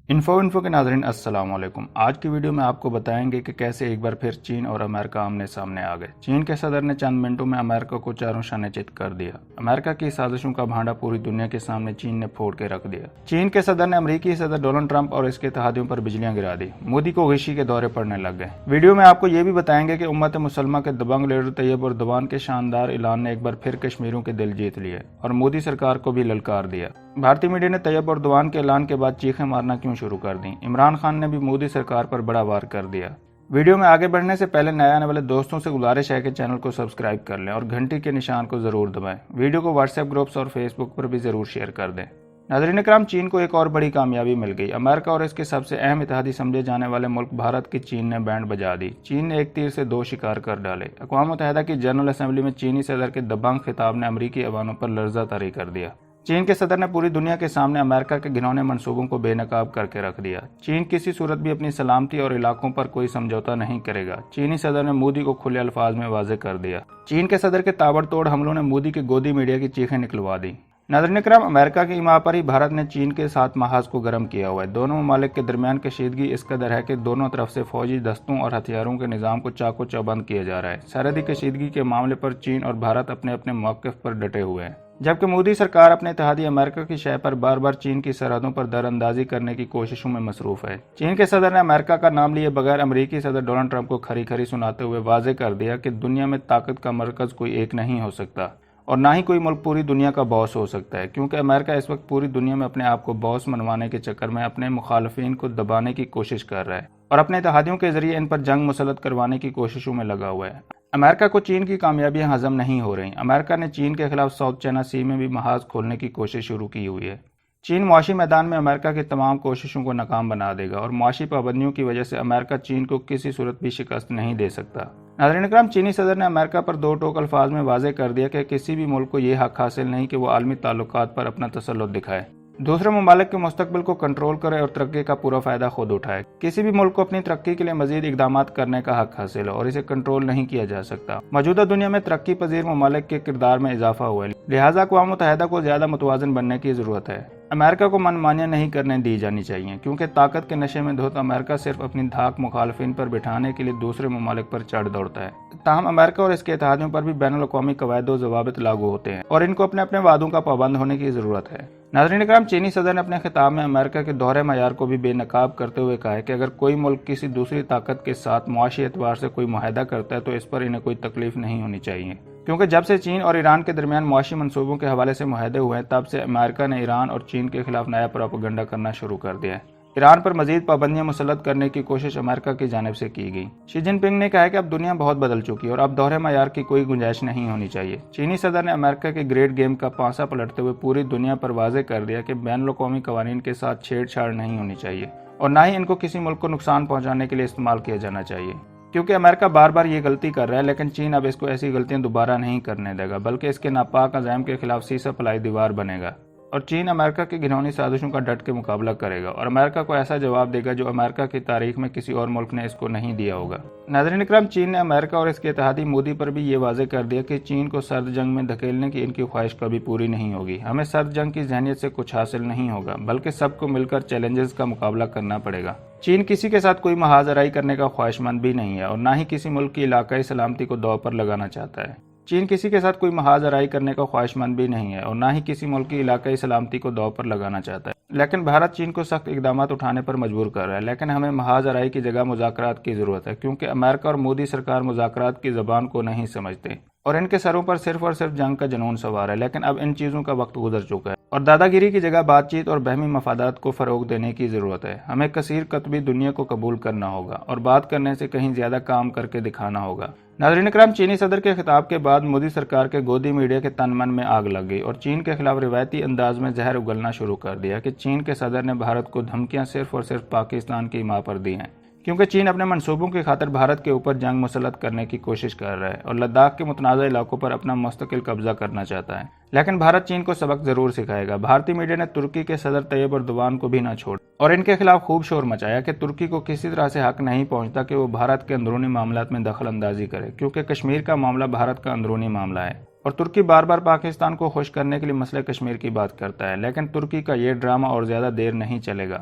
Info کے ناظرین السلام علیکم۔ آج کی ویڈیو میں آپ کو بتائیں گے کہ کیسے ایک بار پھر چین اور امریکہ آمنے سامنے آ گئے۔ چین کے صدر نے چند منٹوں میں امریکہ کو چاروں شانے چت کر دیا۔ امریکہ کی سازشوں کا بھانڈا پوری دنیا کے سامنے چین نے پھوڑ کے رکھ دیا۔ چین کے صدر نے امریکی صدر ڈونلڈ ٹرمپ اور اس کے اتحادیوں پر بجلیاں گرا دی۔ مودی کو غشی کے دورے پڑنے لگ گئے۔ ویڈیو میں آپ کو یہ بھی بتائیں گے کہ امت مسلمہ کے دبنگ لیڈر طیب اردوان کے شاندار اعلان نے ایک بار پھر کشمیریوں کے دل جیت لیے اور مودی سرکار کو بھی للکار دیا۔ بھارتی میڈیا نے طیب اردوان کے اعلان کے بعد چیخیں مارنا کیوں شروع کر دیں؟ عمران خان نے بھی مودی سرکار پر بڑا وار کر دیا۔ ویڈیو میں آگے بڑھنے سے پہلے نئے آنے والے دوستوں سے گزارش ہے کہ چینل کو سبسکرائب کر لیں اور گھنٹی کے نشان کو ضرور دبائیں۔ ویڈیو کو واٹس ایپ گروپس اور فیس بک پر بھی ضرور شیئر کر دیں۔ ناظرین اکرام، چین کو ایک اور بڑی کامیابی مل گئی۔ امریکہ اور اس کے سب سے اہم اتحادی سمجھے جانے والے ملک بھارت کی چین نے بینڈ بجا دی۔ چین نے ایک تیر سے دو شکار کر ڈالے۔ اقوام متحدہ کی جنرل اسمبلی میں چینی صدر کے دبنگ خطاب نے امریکی ایوانوں پر لرزہ طاری کر دیا۔ چین کے صدر نے پوری دنیا کے سامنے امریکہ کے گھنونے منصوبوں کو بے نقاب کر کے رکھ دیا۔ چین کسی صورت بھی اپنی سلامتی اور علاقوں پر کوئی سمجھوتہ نہیں کرے گا۔ چینی صدر نے مودی کو کھلے الفاظ میں واضح کر دیا۔ چین کے صدر کے تابڑ توڑ حملوں نے مودی کے گودی میڈیا کی چیخیں نکلوا دی۔ ناظرین اکرام، امریکہ کی ایما پر ہی بھارت نے چین کے ساتھ محاذ کو گرم کیا ہوا ہے۔ دونوں ممالک کے درمیان کشیدگی اس قدر ہے کہ دونوں طرف سے فوجی دستوں اور ہتھیاروں کے نظام کو چاقو چوبند کیا جا رہا ہے۔ سرحدی کشیدگی کے معاملے پر چین اور بھارت اپنے اپنے موقف پر ڈٹے ہوئے ہیں، جبکہ مودی سرکار اپنے اتحادی امریکہ کی شہ پر بار بار چین کی سرحدوں پر در اندازی کرنے کی کوششوں میں مصروف ہے۔ چین کے صدر نے امریکہ کا نام لیے بغیر امریکی صدر ڈونلڈ ٹرمپ کو کھری کھری سناتے ہوئے واضح کر دیا کہ دنیا میں طاقت کا مرکز کوئی ایک نہیں ہو سکتا اور نہ ہی کوئی ملک پوری دنیا کا باس ہو سکتا ہے، کیونکہ امریکہ اس وقت پوری دنیا میں اپنے آپ کو باس منوانے کے چکر میں اپنے مخالفین کو دبانے کی کوشش کر رہا ہے اور اپنے اتحادیوں کے ذریعے ان پر جنگ مسلط کروانے کی کوششوں میں لگا ہوا ہے۔ امریکہ کو چین کی کامیابیاں ہضم نہیں ہو رہی۔ امریکہ نے چین کے خلاف ساؤتھ چائنا سی میں بھی محاذ کھولنے کی کوشش شروع کی ہوئی ہے۔ چین معاشی میدان میں امریکہ کی تمام کوششوں کو ناکام بنا دے گا اور معاشی پابندیوں کی وجہ سے امریکہ چین کو کسی صورت بھی شکست نہیں دے سکتا۔ ناظرین اکرام، چینی صدر نے امریکہ پر دو ٹوک الفاظ میں واضح کر دیا کہ کسی بھی ملک کو یہ حق حاصل نہیں کہ وہ عالمی تعلقات پر اپنا تسلط دکھائے، دوسرے ممالک کے مستقبل کو کنٹرول کرے اور ترقی کا پورا فائدہ خود اٹھائے۔ کسی بھی ملک کو اپنی ترقی کے لیے مزید اقدامات کرنے کا حق حاصل ہے اور اسے کنٹرول نہیں کیا جا سکتا۔ موجودہ دنیا میں ترقی پذیر ممالک کے کردار میں اضافہ ہوا ہے، لہٰذا اقوام متحدہ کو زیادہ متوازن بننے کی ضرورت ہے۔ امریکہ کو من مانیاں نہیں کرنے دی جانی چاہیے، کیونکہ طاقت کے نشے میں دھوت امریکہ صرف اپنی دھاک مخالفین پر بٹھانے کے لیے دوسرے ممالک پر چڑھ دوڑتا ہے۔ تاہم امریکہ اور اس کے اتحادیوں پر بھی بین الاقوامی قواعد و ضوابط لاگو ہوتے ہیں اور ان کو اپنے اپنے وعدوں کا پابند ہونے کی ضرورت ہے۔ ناظرین اکرام، چینی صدر نے اپنے خطاب میں امریکہ کے دوہرے معیار کو بھی بے نقاب کرتے ہوئے کہا ہے کہ اگر کوئی ملک کسی دوسری طاقت کے ساتھ معاشی اعتبار سے کوئی معاہدہ کرتا ہے تو اس پر انہیں کوئی تکلیف نہیں ہونی چاہیے، کیونکہ جب سے چین اور ایران کے درمیان معاشی منصوبوں کے حوالے سے معاہدے ہوئے ہیں تب سے امریکہ نے ایران اور چین کے خلاف نیا پروپیگنڈا کرنا شروع کر دیا ہے۔ ایران پر مزید پابندیاں مسلط کرنے کی کوشش امریکہ کی جانب سے کی گئی۔ شی جن پنگ نے کہا کہ اب دنیا بہت بدل چکی ہے اور اب دوہرے معیار کی کوئی گنجائش نہیں ہونی چاہیے۔ چینی صدر نے امریکہ کے گریٹ گیم کا پانسا پلٹتے ہوئے پوری دنیا پر واضح کر دیا کہ بین الاقوامی قوانین کے ساتھ چھیڑ چھاڑ نہیں ہونی چاہیے اور نہ ہی ان کو کسی ملک کو نقصان پہنچانے کے لیے استعمال کیا جانا چاہیے، کیونکہ امریکہ بار بار یہ غلطی کر رہا ہے، لیکن چین اب اس کو ایسی غلطیاں دوبارہ نہیں کرنے دے گا، بلکہ اس کے ناپاک عزائم کے خلاف سیسا پلائی دیوار بنے گا اور چین امریکہ کی گھنونی سازشوں کا ڈٹ کے مقابلہ کرے گا اور امریکہ کو ایسا جواب دے گا جو امریکہ کی تاریخ میں کسی اور ملک نے اس کو نہیں دیا ہوگا۔ ناظرین اکرام، چین نے امریکہ اور اس کے اتحادی مودی پر بھی یہ واضح کر دیا کہ چین کو سرد جنگ میں دھکیلنے کی ان کی خواہش کبھی پوری نہیں ہوگی۔ ہمیں سرد جنگ کی ذہنیت سے کچھ حاصل نہیں ہوگا، بلکہ سب کو مل کر چیلنجز کا مقابلہ کرنا پڑے گا۔ چین کسی کے ساتھ کوئی محاذ آرائی کرنے کا خواہش مند بھی نہیں ہے اور نہ ہی کسی ملک کی علاقائی سلامتی کو داؤ پر لگانا چاہتا ہے۔ چین کسی کے ساتھ کوئی محاذ آرائی کرنے کا خواہش مند بھی نہیں ہے اور نہ ہی کسی ملک کی علاقائی سلامتی کو داؤ پر لگانا چاہتا ہے، لیکن بھارت چین کو سخت اقدامات اٹھانے پر مجبور کر رہا ہے۔ لیکن ہمیں محاذ آرائی کی جگہ مذاکرات کی ضرورت ہے، کیونکہ امریکہ اور مودی سرکار مذاکرات کی زبان کو نہیں سمجھتے اور ان کے سروں پر صرف اور صرف جنگ کا جنون سوار ہے۔ لیکن اب ان چیزوں کا وقت گزر چکا ہے اور دادا گیری کی جگہ بات چیت اور بہمی مفادات کو فروغ دینے کی ضرورت ہے۔ ہمیں کثیر قطبی دنیا کو قبول کرنا ہوگا اور بات کرنے سے کہیں زیادہ کام کر کے دکھانا ہوگا۔ ناظرین اکرام، چینی صدر کے خطاب کے بعد مودی سرکار کے گودی میڈیا کے تن من میں آگ لگ گئی اور چین کے خلاف روایتی انداز میں زہر اگلنا شروع کر دیا کہ چین کے صدر نے بھارت کو دھمکیاں صرف اور صرف پاکستان کی ایما پر دی ہیں، کیونکہ چین اپنے منصوبوں کی خاطر بھارت کے اوپر جنگ مسلط کرنے کی کوشش کر رہا ہے اور لداخ کے متنازع علاقوں پر اپنا مستقل قبضہ کرنا چاہتا ہے۔ لیکن بھارت چین کو سبق ضرور سکھائے گا۔ بھارتی میڈیا نے ترکی کے صدر طیب اردوان کو بھی نہ چھوڑا اور ان کے خلاف خوب شور مچایا کہ ترکی کو کسی طرح سے حق نہیں پہنچتا کہ وہ بھارت کے اندرونی معاملات میں دخل اندازی کرے، کیونکہ کشمیر کا معاملہ بھارت کا اندرونی معاملہ ہے اور ترکی بار بار پاکستان کو خوش کرنے کے لیے مسئلہ کشمیر کی بات کرتا ہے۔ لیکن ترکی کا یہ ڈرامہ اور زیادہ دیر نہیں چلے گا۔